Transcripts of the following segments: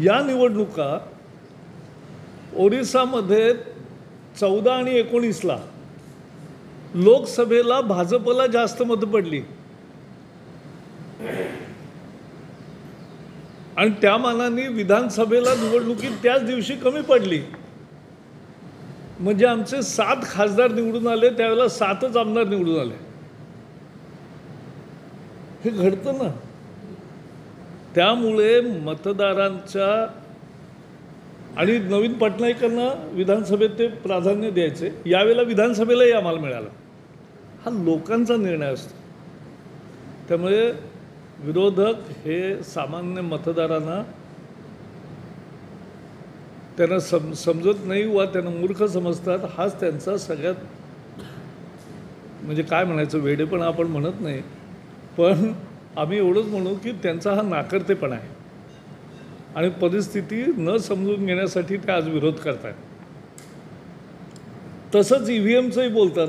या निवडणुका ओरिसामध्ये 14 आणि 19ला लोकसभेला भाजपला जास्त मतं पडली आणि त्या मानाने विधानसभेला निवडणुकीत त्याच दिवशी कमी पडली। म्हणजे आमचे 7 खासदार निवडून आले, त्यावेळेला 7च आमदार निवडून आले। हे घडतं ना। त्यामुळे मतदारांच्या आणि नवीन पटनायकांना विधानसभेत ते प्राधान्य द्यायचे, यावेळेला विधानसभेलाही आम्हाला मिळालं। हा लोकांचा निर्णय असतो। त्यामुळे विरोधक हे सामान्य मतदारांना त्यांना समजत नाही वा त्यांना मूर्ख समजतात। हाच त्यांचा सगळ्यात म्हणजे काय म्हणायचं वेडेपणा आपण म्हणत नाही, पण आम्ही एवढंच म्हणू की त्यांचा हा नाकर्तेपणा आहे आणि परिस्थिती न समजून घेण्यासाठी ते आज विरोध करतात। तसंच ईव्हीएमचंही बोलतात।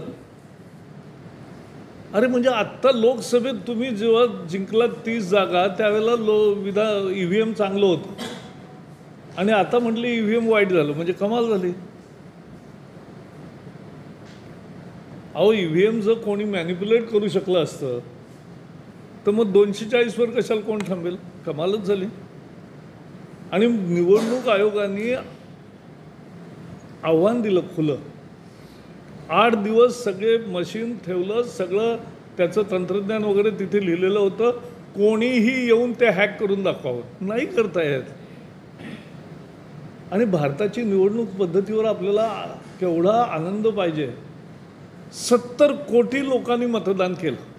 अरे म्हणजे आत्ता लोकसभेत तुम्ही जेव्हा जिंकलात 30 जागा त्यावेळेला ईव्हीएम चांगलं होतं आणि आता म्हटले ईव्हीएम वाईट झालं, म्हणजे कमाल झाली। अहो ईव्हीएम जर कोणी मॅनिप्युलेट करू शकलं असतं तर मग 240 वर कशाला कोण थांबेल? कमालच झाली। आणि निवडणूक आयोगाने आव्हान दिलं खुलं, 8 दिवस सगळे मशीन ठेवलं, सगळं त्याचं तंत्रज्ञान वगैरे तिथे लिहिलेलं होतं, कोणीही येऊन ते हॅक करून दाखवावं। नाही करता येत। आणि भारताची निवडणूक पद्धतीवर आपल्याला केवढा आनंद पाहिजे। 70 कोटी लोकांनी मतदान केलं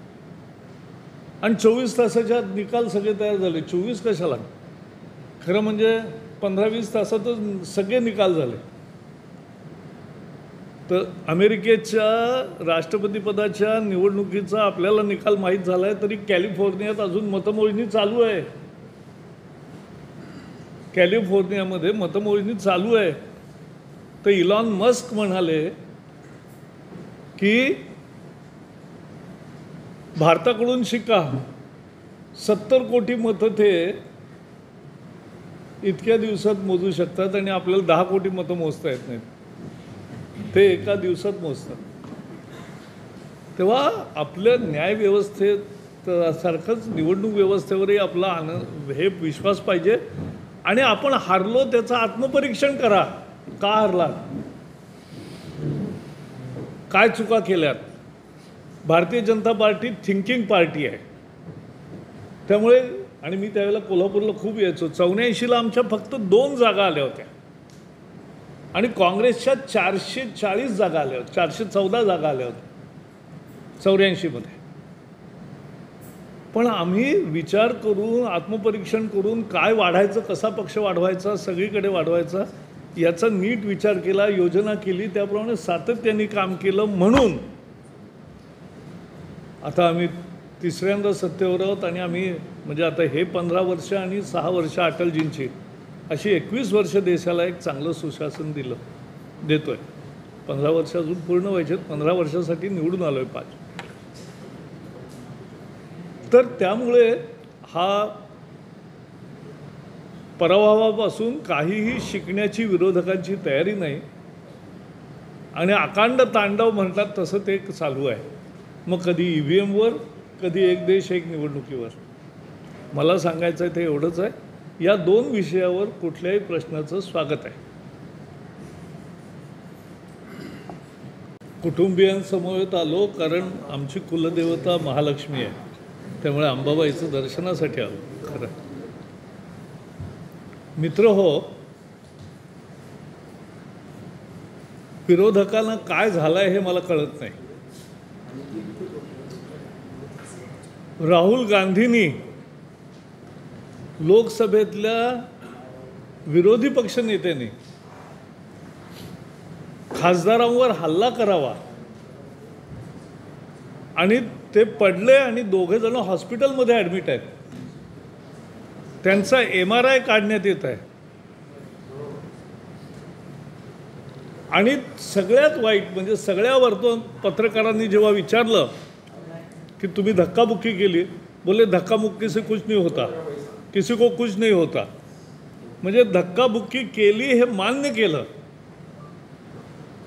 आणि 24 तासाच्या निकाल सगळे तयार झाले। 24 कशाला, खरं म्हणजे 15-20 तासातच सगळे निकाल झाले। तर अमेरिकेच्या राष्ट्रपतीपदाच्या निवडणुकीचा आपल्याला निकाल माहीत झाला आहे, तरी कॅलिफोर्नियात अजून मतमोजणी चालू आहे। कॅलिफोर्नियामध्ये मतमोजणी चालू आहे। तर इलॉन मस्क म्हणाले की भारताकडून शिका, 70 कोटी मतं ते इतक्या दिवसात मोजू शकतात आणि आपल्याला 10 कोटी मतं मोजता येत नाहीत, ते एका दिवसात मोजतात। तेव्हा आपल्या न्यायव्यवस्थेत सारखंच निवडणूक व्यवस्थेवरही आपला हे विश्वास पाहिजे आणि आपण हारलो त्याचं आत्मपरीक्षण करा। का हारलात, काय चुका केल्यात? Bharatiya Janata party thinking party आहे। त्यामुळे आणि मी त्यावेळेला कोल्हापूरला खूप यायचो। 84ला आमच्या फक्त 2 जागा आल्या होत्या आणि काँग्रेसच्या 440 जागा आल्या होत्या, 414 जागा आल्या होत्या 84मध्ये। पण आम्ही विचार करून आत्मपरीक्षण करून काय वाढायचं, कसा पक्ष वाढवायचा, सगळीकडे वाढवायचा याचा नीट विचार केला, योजना केली, त्याप्रमाणे सातत्याने काम केलं। म्हणून आता आम्ही तिसऱ्यांदा सत्तेवर आहोत आणि आम्ही म्हणजे आता हे 15 वर्ष आणि 6 वर्ष अटलजींची अशी 21 वर्ष देशाला एक चांगलं सुशासन देतोय। 15 वर्ष अजून पूर्ण व्हायचे, 15 वर्षासाठी निवडून आलोय 5। तर त्यामुळे हा पराभवापासून काहीही शिकण्याची विरोधकांची तयारी नाही आणि अकांड तांडव म्हणतात तसं ते चालू आहे। मग कधी ईव्हीएमवर, कधी एक देश एक निवडणुकीवर। मला सांगायचं आहे ते एवढंच आहे, या 2 विषयावर कुठल्याही प्रश्नाचं स्वागत आहे। कुटुंबियांसमवेत आलो कारण आमची कुलदेवता महालक्ष्मी आहे, त्यामुळे अंबाबाईचं दर्शनासाठी आलो। खरं मित्र हो, विरोधकांना काय झालं आहे हे मला कळत नाही। राहुल गांधींनी लोकसभेतल्या विरोधी पक्षनेत्यांनी खासदारांवर हल्ला करावा आणि ते पडले आणि 2 जण हॉस्पिटलमध्ये ॲडमिट आहेत, त्यांचा MRI काढण्यात येत आहे। आणि सगळ्यात वाईट म्हणजे सगळ्या पत्रकारांनी जेव्हा विचारलं की तुम्ही धक्काबुक्की केली, बोले धक्का मुक्की से कुछ नहीं होता, किसी को कुछ नहीं होता. म्हणजे धक्काबुक्की केली हे मान्य केलं.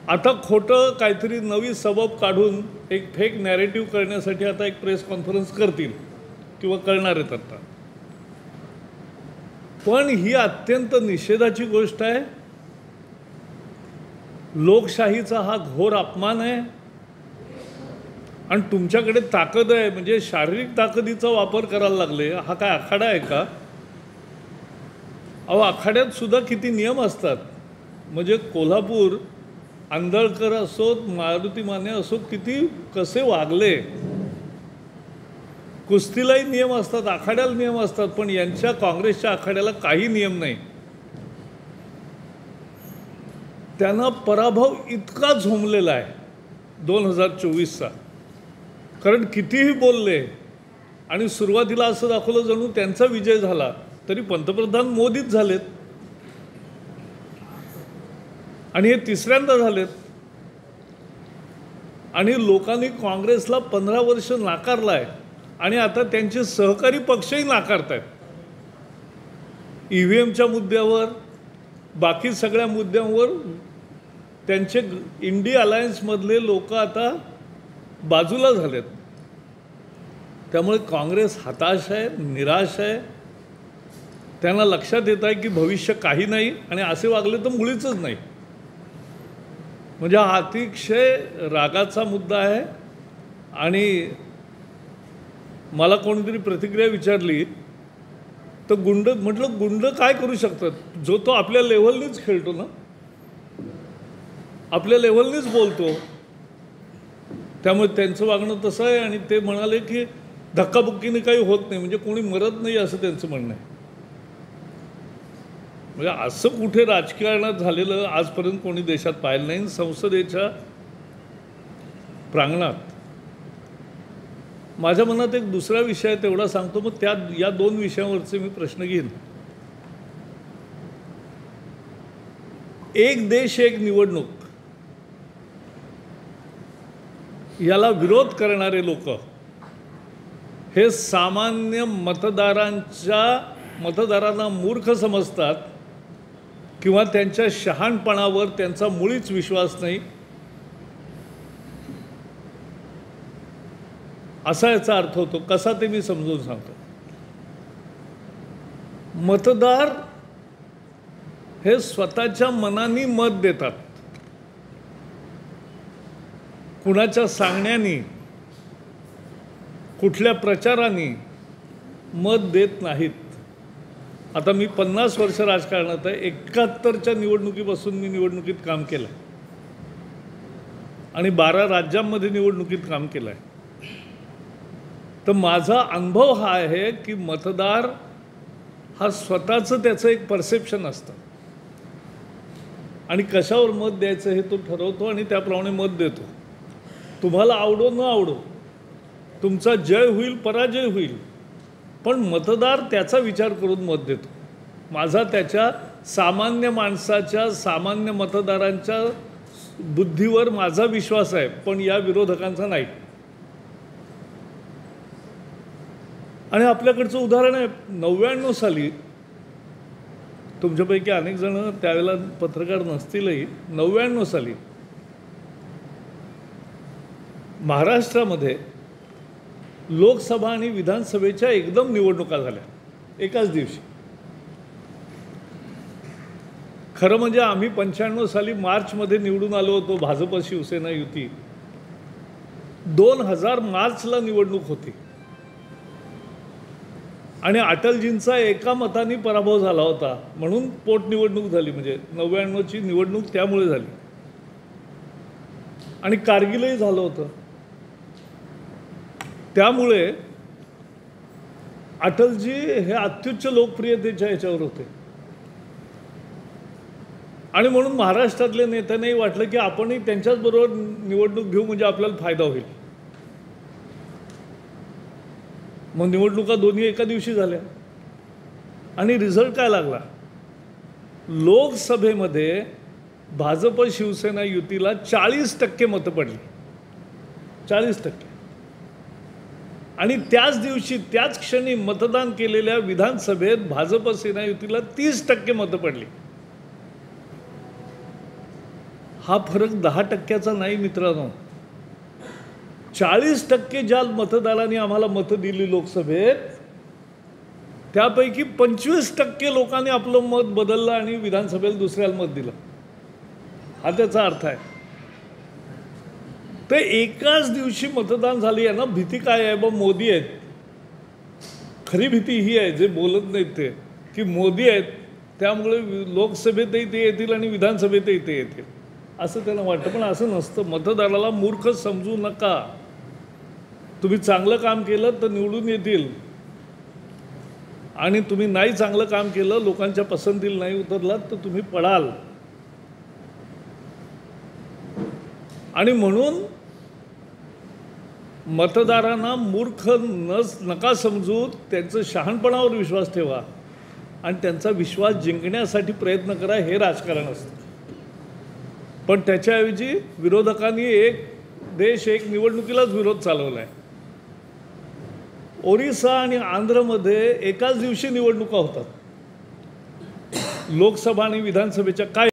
आता खोटं काहीतरी नवी सबब काढून एक फेक नॅरेटिव्ह करण्यासाठी आता एक प्रेस कॉन्फरन्स करतील किंवा करणार आहेत आता. पण ही अत्यंत निषेधाची गोष्ट आहे. लोकशाहीचा हा घोर अपमान आहे. आणि तुमच्याकडे ताकद आहे म्हणजे शारीरिक ताकदीचा वापर करायला लागले. हा काय आखाडा आहे का? अहो आखाड्यात सुद्धा किती नियम असतात. म्हणजे कोल्हापूर आंधळकर असोत मारुती माने असोत किती कसे वागले. कुस्तीलाही नियम असतात, आखाड्याला नियम असतात. पण यांच्या काँग्रेसच्या आखाड्याला काही नियम नाही. त्यांना पराभव इतका झोंबलेला आहे 2024चा. कारण कितीही बोलले आणि सुरुवातीला असं दाखवलं जणू त्यांचा विजय झाला, तरी पंतप्रधान मोदीच झालेत आणि हे तिसऱ्यांदा झालेत. आणि लोकांनी काँग्रेसला 15 वर्ष नाकारला आहे आणि आता त्यांचे सहकारी पक्षही नाकारत आहेत. EVMच्या मुद्द्यावर, बाकी सगळ्या मुद्द्यांवर त्यांचे इंडी अलायन्समधले लोक आता बाजूला झालेत. त्यामुळे काँग्रेस हताश आहे, निराश आहे. त्यांना लक्षात येत आहे की भविष्य काही नाही आणि असे वागले तर मुळीच नाही. म्हणजे हा अतिशय रागाचा मुद्दा आहे. आणि मला कोणीतरी प्रतिक्रिया विचारली तर गुंड म्हटलं गुंड काय करू शकतात? जो तो आपल्या लेव्हलनीच खेळतो ना, आपल्या लेव्हलनीच बोलतो. त्यामुळे त्यांचं वागणं तसं आहे. आणि ते म्हणाले की धक्काबुक्कीने काही होत नाही, म्हणजे कोणी मरत नाही असं त्यांचं म्हणणं आहे. म्हणजे असं कुठे राजकारणात झालेलं आजपर्यंत कोणी देशात पाहिलं नाही. संसदेच्या प्रांगणात माझ्या मनात एक दुसरा विषय आहे, तेवढा सांगतो. मग या 2 विषयांवरचे मी प्रश्न घेईन. एक देश एक निवडणूक याला विरोध करणारे लोक हे सामान्य मतदारांना मूर्ख समजतात किंवा त्यांच्या शहाणपणावर त्यांचा मुळीच विश्वास नाही, असा याचा अर्थ होतो. कसा ते मी समजून सांगतो. मतदार हे स्वतःच्या मनाने मत देतात, कुणाच्या सांगण्याने, कुठल्या प्रचाराने मत देत नाहीत. आता मी 50 वर्ष राजकारणात आहे. 71च्या निवडणुकीपासून मी निवडणुकीत काम केलं आणि 12 राज्यांमध्ये निवडणुकीत काम केलं आहे. तर माझा अनुभव हा आहे की मतदार हा स्वतःचं त्याचं एक परसेप्शन असतं आणि कशावर मत द्यायचं हे तो ठरवतो आणि त्याप्रमाणे मत देतो. तुम्हाला आवडो न आवडो, तुमचा जय होईल पराजय होईल, पण मतदार त्याचा विचार करून मत देतो. माझा त्याच्या सामान्य माणसाच्या, सामान्य मतदारांच्या बुद्धीवर माझा विश्वास आहे, पण या विरोधकांचा नाही. आणि आपल्याकडचं उदाहरण आहे 99 साली, तुमच्यापैकी अनेक जण त्यावेळेला पत्रकार नसतीलही, 99 साली महाराष्ट्रामध्ये लोकसभा आणि विधानसभेच्या एकदम निवडणुका झाल्या एकाच दिवशी. खरं म्हणजे आम्ही 95 साली मार्चमध्ये निवडून आलो होतो, भाजप शिवसेना युती. 2000 मार्चला निवडणूक होती आणि अटलजींचा एका मताने पराभव झाला होता म्हणून पोटनिवडणूक झाली. म्हणजे 99ची निवडणूक त्यामुळे झाली. आणि कारगिलही झालं होतं. त्यामुळे अटलजी हे अत्युच्च लोकप्रियतेच्या ह्याच्यावर होते आणि म्हणून महाराष्ट्रातल्या नेत्यांनाही वाटलं की आपणही त्यांच्याचबरोबर निवडणूक घेऊ म्हणजे आपल्याला फायदा होईल. मग निवडणुका दोन्ही एका दिवशी झाल्या आणि रिझल्ट काय लागला? लोकसभेमध्ये भाजप शिवसेना युतीला 40% मतं पडली. 40%. आणि त्याच दिवशी त्याच क्षणी मतदान केलेल्या विधानसभेत भाजप सेना युतीला 30% मतं पडली. हा फरक 10%चा नाही मित्रांनो. 40% ज्या मतदारांनी आम्हाला मतं दिली लोकसभेत, त्यापैकी 25% लोकांनी आपलं मत बदललं आणि विधानसभेला दुसऱ्याला मत दिलं. हा त्याचा अर्थ आहे. तर एकाच दिवशी मतदान झाली आहे ना. भीती काय आहे? मोदी आहेत. खरी भीती ही आहे, जे बोलत नाहीत ते, की मोदी आहेत त्यामुळे लोकसभेतही ते येतील आणि विधानसभेतही ते येतील असं त्यांना वाटतं. पण असं नसतं. मतदाराला मूर्ख समजू नका. तुम्ही चांगलं काम केलं तर निवडून येतील, आणि तुम्ही नाही चांगलं काम केलं, लोकांच्या पसंतीला नाही उतरलात तर तुम्ही पडाल. आणि म्हणून मतदारांना मूर्ख नका समजू. त्यांचं शहाणपणावर विश्वास ठेवा आणि त्यांचा विश्वास जिंकण्यासाठी प्रयत्न करा. हे राजकारण असतं. पण त्याच्याऐवजी विरोधकांनी एक देश एक निवडणुकीलाच विरोध चालवला आहे. ओरिसा आणि आंध्रमध्ये एकाच दिवशी निवडणुका होतात, लोकसभा आणि विधानसभेच्या. काय